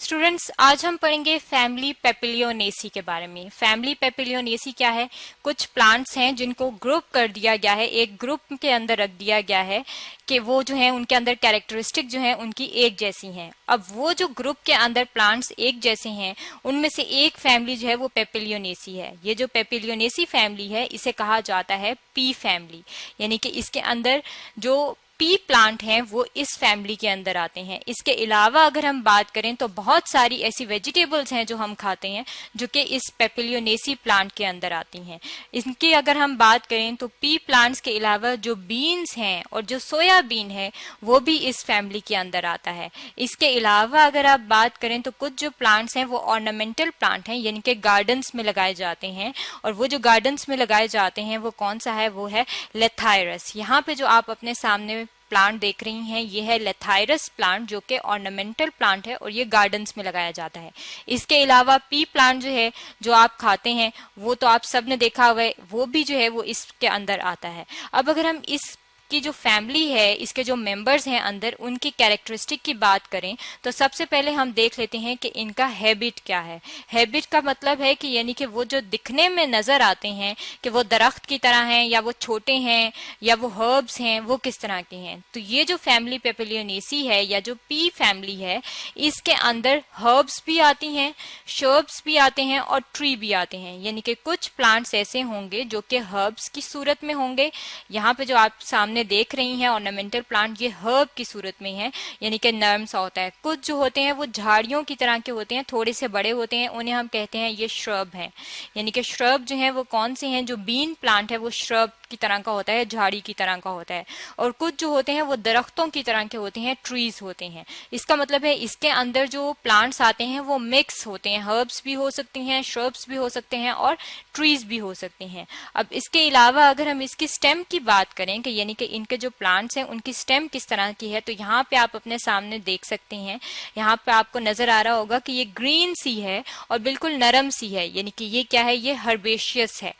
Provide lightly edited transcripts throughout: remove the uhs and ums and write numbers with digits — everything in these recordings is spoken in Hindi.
स्टूडेंट्स, आज हम पढ़ेंगे फैमिली पेपिलियोनेसी के बारे में। फैमिली पेपिलियोनेसी क्या है? कुछ प्लांट्स हैं जिनको ग्रुप कर दिया गया है, एक ग्रुप के अंदर रख दिया गया है कि वो जो है उनके अंदर कैरेक्टरिस्टिक जो है उनकी एक जैसी हैं। अब वो जो ग्रुप के अंदर प्लांट्स एक जैसे हैं उनमें से एक फैमिली जो है वो पेपिलियोनेसी है। ये जो पेपिलियोनेसी फैमिली है इसे कहा जाता है पी फैमिली, यानी कि इसके अंदर जो पी प्लांट हैं वो इस फैमिली के अंदर आते हैं। इसके अलावा अगर हम बात करें तो बहुत सारी ऐसी वेजिटेबल्स हैं जो हम खाते हैं जो कि इस पेपिलियोनेसी प्लांट के अंदर आती हैं। इनकी अगर हम बात करें तो पी प्लांट्स के अलावा जो बीन्स हैं और जो सोयाबीन है वो भी इस फैमिली के अंदर आता है। इसके अलावा अगर आप बात करें तो कुछ जो प्लांट्स हैं वो ऑर्नामेंटल प्लांट हैं, यानी कि गार्डन्स में लगाए जाते हैं। और वो जो गार्डन्स में लगाए जाते हैं वो कौन सा है? वो है लेथायरस। यहाँ पे जो आप अपने सामने प्लांट देख रही हैं ये है लेथायरस प्लांट, जो कि ऑर्नामेंटल प्लांट है और ये गार्डन्स में लगाया जाता है। इसके अलावा पी प्लांट जो है जो आप खाते हैं वो तो आप सबने देखा हुआ है, वो भी जो है वो इसके अंदर आता है। अब अगर हम इस की जो फैमिली है, इसके जो मेंबर्स हैं अंदर, उनकी कैरेक्टरिस्टिक की बात करें तो सबसे पहले हम देख लेते हैं कि इनका हैबिट क्या है। हैबिट का मतलब है कि यानी कि वो जो दिखने में नजर आते हैं कि वो दरख्त की तरह हैं या वो छोटे हैं या वो हर्ब्स हैं, वो किस तरह के हैं। तो ये जो फैमिली पेपिलियोनेसी है या जो पी फैमिली है इसके अंदर हर्ब्स भी आती हैं, शर्ब्स भी आते हैं और ट्री भी आते हैं। यानी कि कुछ प्लांट्स ऐसे होंगे जो कि हर्ब्स की सूरत में होंगे। यहाँ पे जो आप सामने देख रही हैं ऑर्नामेंटल प्लांट, ये हर्ब की सूरत में है, यानी कि नर्म सा होता है। कुछ जो होते हैं वो झाड़ियों की तरह के होते हैं, थोड़े से बड़े होते हैं, उन्हें हम कहते हैं ये श्रब हैं। यानी कि श्रब जो है वो कौन से हैं? जो बीन प्लांट है वो श्रब की तरह का होता है, झाड़ी की तरह का होता है। और कुछ जो होते हैं वो दरख्तों की तरह के होते हैं, ट्रीज होते हैं। इसका मतलब है इसके अंदर जो प्लांट्स आते हैं वो मिक्स होते हैं, हर्ब्स भी हो सकती हैं, श्रब्स भी हो सकते हैं और ट्रीज भी हो सकते हैं। अब इसके अलावा अगर हम इसकी स्टेम की बात करें कि यानी कि इनके जो प्लांट्स हैं उनकी स्टेम किस तरह की है, तो यहाँ पे आप अपने सामने देख सकते हैं। यहाँ पे आपको नजर आ रहा होगा कि ये ग्रीन सी है और बिल्कुल नरम सी है, यानी कि ये क्या है? ये हर्बेशियस है।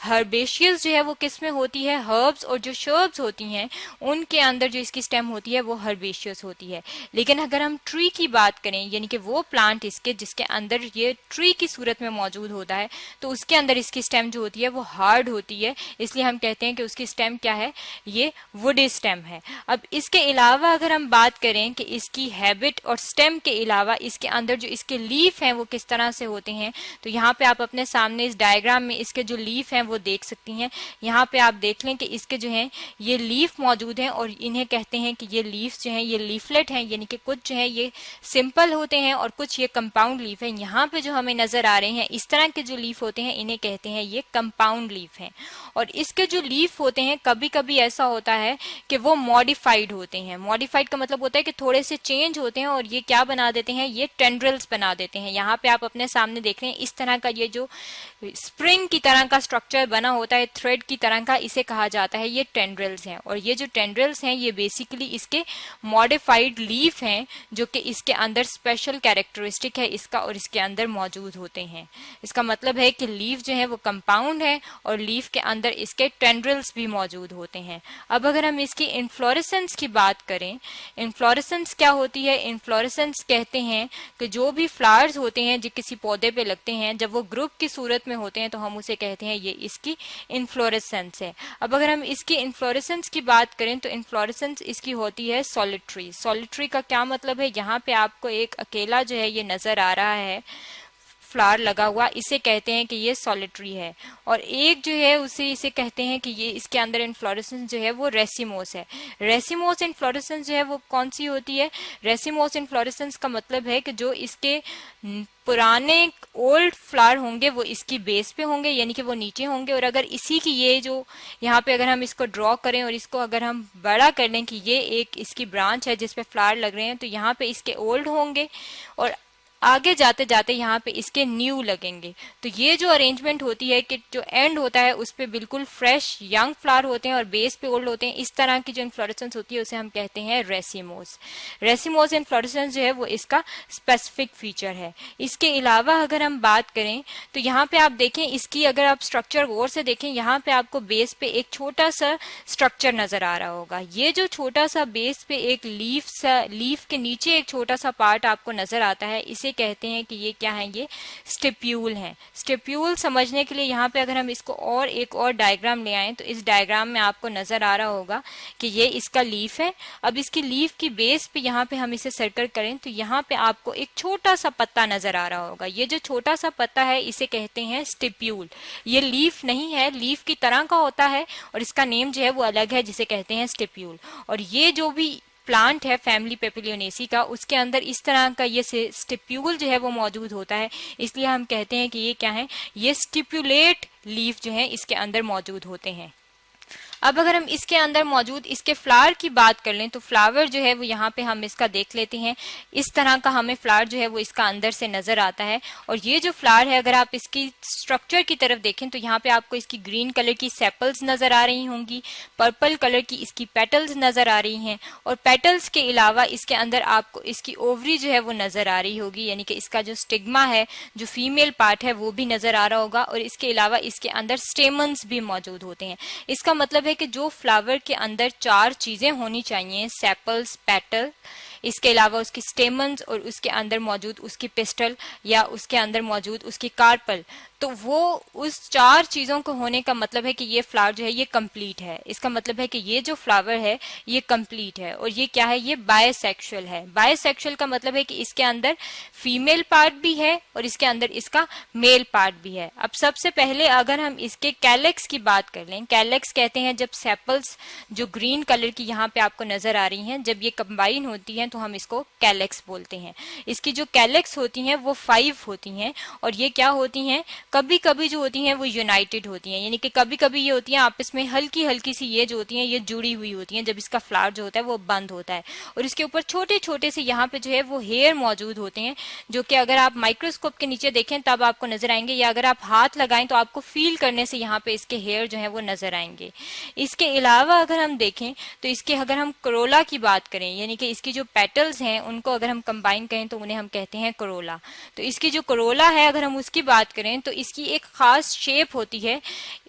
हर्बेशियस जो है वो किस में होती है? हर्ब्स और जो शर्ब्स होती हैं उनके अंदर जो इसकी स्टेम होती है वो हर्बेशियस होती है। लेकिन अगर हम ट्री की बात करें, यानी कि वो प्लांट इसके जिसके अंदर ये ट्री की सूरत में मौजूद होता है, तो उसके अंदर इसकी स्टेम जो होती है वो हार्ड होती है, इसलिए हम कहते हैं कि उसकी स्टेम क्या है? ये वुडी स्टेम है। अब इसके अलावा अगर हम बात करें कि इसकी हैबिट और स्टेम के अलावा इसके अंदर जो इसके लीफ हैं वो किस तरह से होते हैं, तो यहाँ पे आप अपने सामने इस डायग्राम में इसके जो लीफ हैं वो देख सकती हैं। यहाँ पे आप देख लें कि इसके जो हैं ये लीफ मौजूद हैं और इन्हें कहते हैं कि ये लीफ जो हैं ये लीफलेट हैं, यानी कि कुछ जो है ये सिंपल होते हैं और कुछ ये कंपाउंड लीफ है। यहाँ पे जो हमें नजर आ रहे हैं इस तरह के जो लीफ होते हैं इन्हें कहते हैं ये कंपाउंड लीफ हैं। और इसके जो लीफ होते हैं कभी कभी ऐसा होता है कि वो मॉडिफाइड होते हैं। मॉडिफाइड का मतलब होता है कि थोड़े से चेंज होते हैं और ये क्या बना देते हैं? ये टेंड्रिल्स बना देते हैं। यहाँ पे आप अपने सामने देख रहे हैं इस तरह का ये जो स्प्रिंग की तरह का स्ट्रक्चर बना होता है, थ्रेड की तरह का, इसे कहा जाता है ये टेंड्रिल्स हैं। और ये जो टेंड्रिल्स हैं ये बेसिकली इसके मॉडिफाइड लीफ हैं जो कि इसके अंदर स्पेशल कैरेक्टरिस्टिक है इसका और इसके अंदर मौजूद होते हैं। इसका मतलब है कि लीफ जो है वो कंपाउंड है और लीफ के अंदर इसके टेंड्रिल्स भी मौजूद होते हैं। अब अगर हम इसकी इन्फ्लोरेसेंस की बात करें, इन्फ्लोरेसेंस क्या होती है? इन्फ्लोरेसेंस कहते हैं कि जो भी फ्लावर्स होते हैं जो किसी पौधे पे लगते हैं, जब वो ग्रुप की सूरत में होते हैं तो हम उसे कहते हैं ये इसकी इन्फ्लोरेसेंस है। अब अगर हम इसकी इन्फ्लोरेसेंस की बात करें तो इन्फ्लोरेसेंस इसकी होती है सॉलिटरी। सॉलिटरी का क्या मतलब है? यहाँ पे आपको एक अकेला जो है ये नजर आ रहा है फ्लावर लगा हुआ, इसे कहते हैं कि ये सॉलिटरी है। और एक जो है उसे इसे कहते हैं कि ये इसके अंदर इन्फ्लोरेसेंस जो है वो रेसिमोस है। रेसिमोस इन्फ्लोरेसेंस जो है वो कौन सी होती है? रेसिमोस इन्फ्लोरेसेंस का मतलब है कि जो इसके पुराने ओल्ड फ्लावर होंगे वो इसकी बेस पे होंगे, यानी कि वो नीचे होंगे। और अगर इसी की ये जो यहाँ पे अगर हम इसको ड्रॉ करें और इसको अगर हम बड़ा कर लें कि ये एक इसकी ब्रांच है जिसपे फ्लावर लग रहे हैं, तो यहाँ पे इसके ओल्ड होंगे और आगे जाते जाते यहाँ पे इसके न्यू लगेंगे। तो ये जो अरेंजमेंट होती है कि जो एंड होता है उस पे बिल्कुल फ्रेश यंग फ्लावर होते हैं और बेस पे ओल्ड होते हैं, इस तरह की जो इन्फ्लोरेसेंस होती है उसे हम कहते हैं रेसिमोस। रेसिमोस इन्फ्लोरेसेंस जो है वो इसका स्पेसिफिक फीचर है। इसके अलावा अगर हम बात करें तो यहाँ पे आप देखें, इसकी अगर आप स्ट्रक्चर गौर से देखें, यहाँ पे आपको बेस पे एक छोटा सा स्ट्रक्चर नजर आ रहा होगा। ये जो छोटा सा बेस पे एक लीफ के नीचे एक छोटा सा पार्ट आपको नजर आता है, इसे कहते हैं कि ये क्या है, ये स्टिप्यूल है। स्टिप्यूल समझने के लिए यहाँ पे अगर हम इसको और एक और डायग्राम ले आए तो इस डायग्राम में आपको नजर आ रहा होगा कि ये इसका लीफ है। अब इसकी लीफ की बेस पे यहाँ पे हम इसे सर्कल करें तो यहाँ पे आपको एक छोटा सा पत्ता नजर आ रहा होगा। ये जो छोटा सा पत्ता है इसे कहते हैं स्टिप्यूल। ये लीफ नहीं है, लीफ की तरह का होता है और इसका नेम जो है वो अलग है जिसे कहते हैं स्टिप्यूल। और ये जो भी प्लांट है फैमिली पेपिलियोनेसी का, उसके अंदर इस तरह का ये स्टिप्यूल जो है वो मौजूद होता है, इसलिए हम कहते हैं कि ये क्या है, ये स्टिप्यूलेट लीफ जो है इसके अंदर मौजूद होते हैं। अब अगर हम इसके अंदर मौजूद इसके फ्लावर की बात कर लें तो फ्लावर जो है वो यहाँ पे हम इसका देख लेते हैं। इस तरह का हमें फ्लावर जो है वो इसका अंदर से नजर आता है। और ये जो फ्लावर है अगर आप इसकी स्ट्रक्चर की तरफ देखें तो यहाँ पे आपको इसकी ग्रीन कलर की सेपल्स नजर आ रही होंगी, पर्पल कलर की इसकी पेटल्स नजर आ रही हैं और पेटल्स के अलावा इसके अंदर आपको इसकी ओवरी जो है वो नजर आ रही होगी, यानी कि इसका जो स्टिग्मा है, जो फीमेल पार्ट है वो भी नजर आ रहा होगा। और इसके अलावा इसके अंदर स्टेमन्स भी मौजूद होते हैं। इसका मतलब है कि जो फ्लावर के अंदर 4 चीजें होनी चाहिए, सेपल्स, पेटल, इसके अलावा उसकी स्टेमन्स और उसके अंदर मौजूद उसकी पिस्टल या उसके अंदर मौजूद उसकी कार्पल, तो वो उस 4 चीजों को होने का मतलब है कि ये फ्लावर जो है ये कंप्लीट है। इसका मतलब है कि ये जो फ्लावर है ये कंप्लीट है। और ये क्या है, ये बायसेक्सुअल है। बायसेक्सुअल का मतलब है कि इसके अंदर फीमेल पार्ट भी है और इसके अंदर इसका मेल पार्ट भी है। अब सबसे पहले अगर हम इसके कैलेक्स की बात कर लें, कैलेक्स कहते हैं जब सेपल्स जो ग्रीन कलर की यहाँ पे आपको नजर आ रही हैं, जब ये कंबाइन होती हैं तो हम इसको कैलेक्स बोलते हैं। इसकी जो कैलेक्स होती हैं वो 5 होती हैं और ये क्या होती हैं, कभी कभी जो होती हैं वो यूनाइटेड होती हैं, यानी कि कभी कभी ये होती हैं आपस में हल्की हल्की सी ये जो होती हैं ये जुड़ी हुई होती हैं जब इसका फ्लावर जो होता है वो बंद होता है। और इसके ऊपर छोटे छोटे से यहाँ पे जो है वो हेयर मौजूद होते हैं, जो कि अगर आप माइक्रोस्कोप के नीचे देखें तब आपको नजर आएंगे, या अगर आप हाथ लगाएं तो आपको फील करने से यहाँ पे इसके हेयर जो है वो नजर आएंगे। इसके अलावा अगर हम देखें तो इसके अगर हम करोला की बात करें, यानी कि इसकी जो पेटल्स हैं उनको अगर हम कंबाइन करें तो उन्हें हम कहते हैं करोला। तो इसकी जो करोला है अगर हम उसकी बात करें तो इसकी एक खास शेप होती है।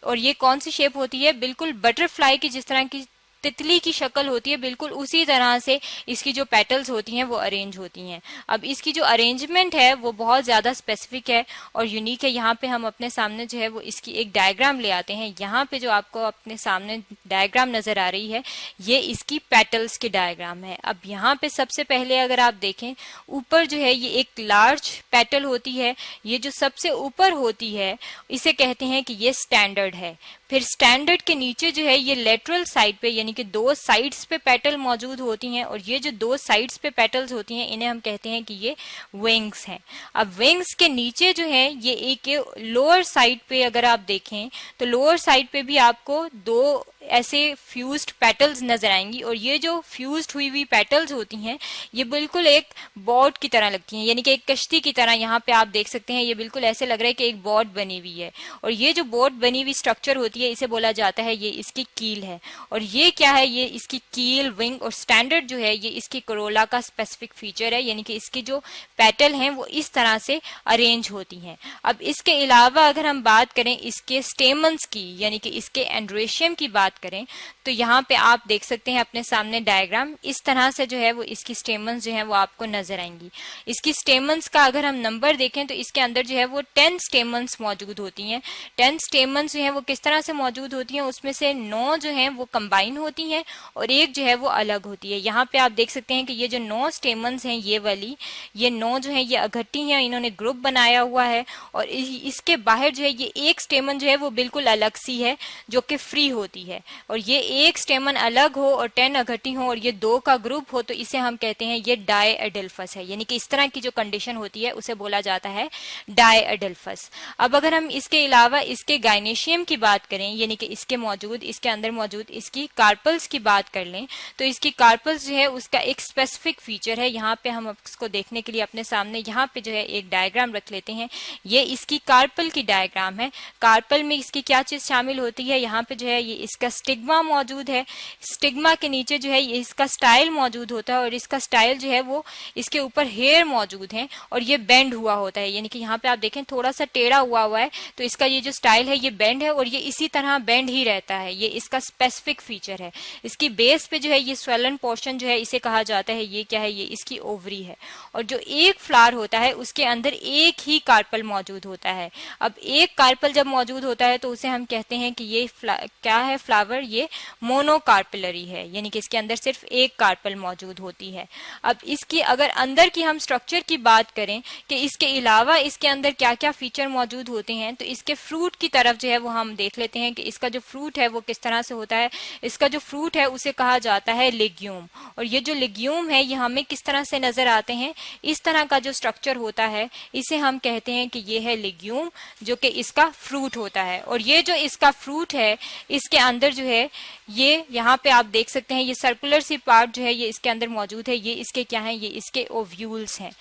और ये कौन सी शेप होती है, बिल्कुल बटरफ्लाई की जिस तरह की तितली की शक्ल होती है, बिल्कुल उसी तरह से इसकी जो पेटल्स होती हैं वो अरेंज होती हैं। अब इसकी जो अरेंजमेंट है वो बहुत ज्यादा स्पेसिफिक है और यूनिक है। यहाँ पे हम अपने सामने जो है वो इसकी एक डायग्राम ले आते हैं। यहाँ पे जो आपको अपने सामने डायग्राम नजर आ रही है ये इसकी पेटल्स की डायग्राम है। अब यहाँ पे सबसे पहले अगर आप देखें ऊपर जो है ये एक लार्ज पेटल होती है, ये जो सबसे ऊपर होती है इसे कहते हैं कि ये स्टैंडर्ड है। फिर स्टैंडर्ड के नीचे जो है ये लेटरल साइड पे, यानी कि 2 साइड्स पे पेटल मौजूद होती हैं और ये जो 2 साइड्स पे पेटल्स होती हैं इन्हें हम कहते हैं कि ये विंग्स हैं। अब विंग्स के नीचे जो है ये एक लोअर साइड पे अगर आप देखें तो लोअर साइड पे भी आपको 2 ऐसे फ्यूज्ड पेटल्स नजर आएंगी और ये जो फ्यूज्ड हुई हुई पेटल्स होती हैं ये बिल्कुल एक बोट की तरह लगती हैं, यानी कि एक कश्ती की तरह। यहाँ पे आप देख सकते हैं ये बिल्कुल ऐसे लग रहा है कि एक बोट बनी हुई है और ये जो बोट बनी हुई स्ट्रक्चर होती है इसे बोला जाता है ये इसकी कील है। और ये क्या है, ये इसकी कील, विंग और स्टैंडर्ड जो है ये इसकी करोला का स्पेसिफिक फीचर है, यानी कि इसकी जो पेटल हैं वो इस तरह से अरेंज होती हैं। अब इसके अलावा अगर हम बात करें इसके स्टेमन्स की, यानी कि इसके एंड्रेशियम की बात करें तो यहाँ पे आप देख सकते हैं अपने सामने डायग्राम, इस तरह से जो है वो इसकी स्टेमन्स जो है वो आपको नजर आएंगी। इसकी स्टेमन्स का अगर हम नंबर देखें तो इसके अंदर जो है वो 10 स्टेमन्स मौजूद होती हैं। 10 स्टेमन्स जो है वो किस तरह से मौजूद होती हैं, उसमें से 9 जो है वो कंबाइन होती हैं और एक जो है वो अलग होती है। यहाँ पे आप देख सकते हैं कि ये जो 9 स्टेमन्स हैं ये वाली, ये 9 जो है ये अघट्टी हैं, इन्होंने ग्रुप बनाया हुआ है और इसके बाहर जो है ये एक स्टेमन जो है वो बिल्कुल अलग सी है जो कि फ्री होती है। है और ये एक स्टेमन अलग हो और 10 अगटी हो और ये 2 का ग्रुप हो तो इसे हम कहते हैं ये डायएडल्फस है। यानी कि इस तरह की जो कंडीशन होती है उसे बोला जाता है डायएडल्फस। अब अगर हम इसके अलावा इसके गायनेशियम की बात करें, यानी कि इसके अंदर मौजूद इसकी कार्पल्स की बात कर लें, तो इसकी कार्पल्स जो है उसका एक स्पेसिफिक फीचर है। यहाँ पे हम इसको देखने के लिए अपने सामने यहाँ पे जो है एक डायग्राम रख लेते हैं। ये इसकी कार्पल की डायग्राम है। कार्पल में इसकी क्या चीज शामिल होती है, यहाँ पे जो है ये इसका स्टिग्मा मौजूद है। स्टिग्मा के नीचे जो है ये इसका स्टाइल मौजूद होता है और इसका स्टाइल जो है वो इसके ऊपर हेयर मौजूद है और ये बेंड हुआ होता है। यानी कि यहाँ पे आप देखें थोड़ा सा टेढ़ा हुआ है तो इसका ये जो स्टाइल है ये बेंड है और ये इसी तरह बेंड ही रहता है। ये इसका स्पेसिफिक फीचर है। इसकी बेस पे जो है ये स्वेलन पोर्शन जो है इसे कहा जाता है ये क्या है, ये इसकी ओवरी है। और जो एक फ्लावर होता है उसके अंदर एक ही कार्पल मौजूद होता है। अब एक कार्पल जब मौजूद होता है तो उसे हम कहते हैं कि ये क्या है, फ्लावर ये मोनोकार्पलरी है। यानी कि इसके अंदर सिर्फ एक कार्पल मौजूद होती है। अब इसकी अगर अंदर की हम स्ट्रक्चर की बात करें कि इसके अलावा इसके अंदर क्या क्या फीचर मौजूद होते हैं, तो इसके फ्रूट की तरफ जो है वो हम देख लेते हैं कि इसका जो फ्रूट है वो किस तरह से होता है। इसका जो फ्रूट है उसे कहा जाता है लेग्यूम। और ये जो लेग्यूम है ये हमें किस तरह से नजर आते हैं, इस तरह का जो स्ट्रक्चर होता है इसे हम कहते हैं कि ये है लेग्यूम, जो कि इसका फ्रूट होता है। और ये जो इसका फ्रूट है इसके अंदर जो है ये यहाँ पे आप देख सकते हैं ये सर्कुलर सी पार्ट जो है ये इसके अंदर मौजूद है। ये इसके क्या है, ये इसके ओव्यूल्स हैं।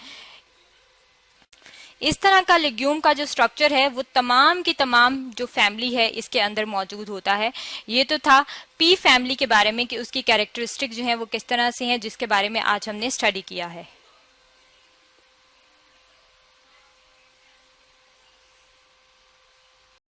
इस तरह का लेग्यूम का जो स्ट्रक्चर है वो तमाम की तमाम जो फैमिली है इसके अंदर मौजूद होता है। ये तो था पी फैमिली के बारे में कि उसकी कैरेक्टरिस्टिक जो है वो किस तरह से है, जिसके बारे में आज हमने स्टडी किया है।